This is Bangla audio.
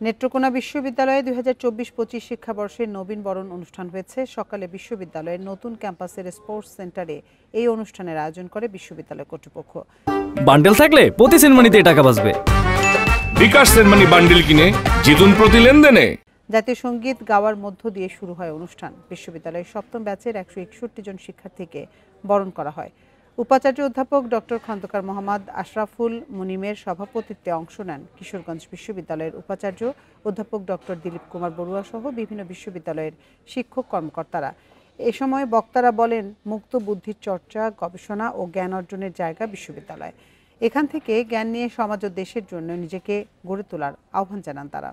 নেত্রকোনা বিশ্ববিদ্যালয়ে ২০২৪-২৫ শিক্ষাবর্ষের নবীন বরণ অনুষ্ঠান হয়েছে। সকালে বিশ্ববিদ্যালয়ের নতুন ক্যাম্পাসের স্পোর্টস সেন্টারে এই অনুষ্ঠানের আয়োজন করে বিশ্ববিদ্যালয় কর্তৃপক্ষ। বান্ডেল থাকলে প্রতি সেনমানিতে টাকা বাঁচবে। বিকাশ সেনমানি বান্ডেল কিনে জিতুন প্রতি লেনদেনে। জাতীয় সঙ্গীত গাওয়ার মধ্য দিয়ে শুরু হয় অনুষ্ঠান। বিশ্ববিদ্যালয়ের সপ্তম ব্যাচের ১৬১ জন শিক্ষার্থীকে বরণ করা হয়। উপাচার্য অধ্যাপক ডক্টর খন্দকার মোহাম্মদ আশরাফুল মুনিমের সভাপতিত্বে অংশ নেন কিশোরগঞ্জ বিশ্ববিদ্যালয়ের উপাচার্য অধ্যাপক ডক্টর দিলীপ কুমার বড়ুয়া সহ বিভিন্ন বিশ্ববিদ্যালয়ের শিক্ষক কর্মকর্তারা। এ সময় বক্তারা বলেন, মুক্ত বুদ্ধির চর্চা, গবেষণা ও জ্ঞান অর্জনের জায়গা বিশ্ববিদ্যালয়। এখান থেকে জ্ঞান নিয়ে সমাজ ও দেশের জন্য নিজেকে গড়ে তোলার আহ্বান জানান তারা।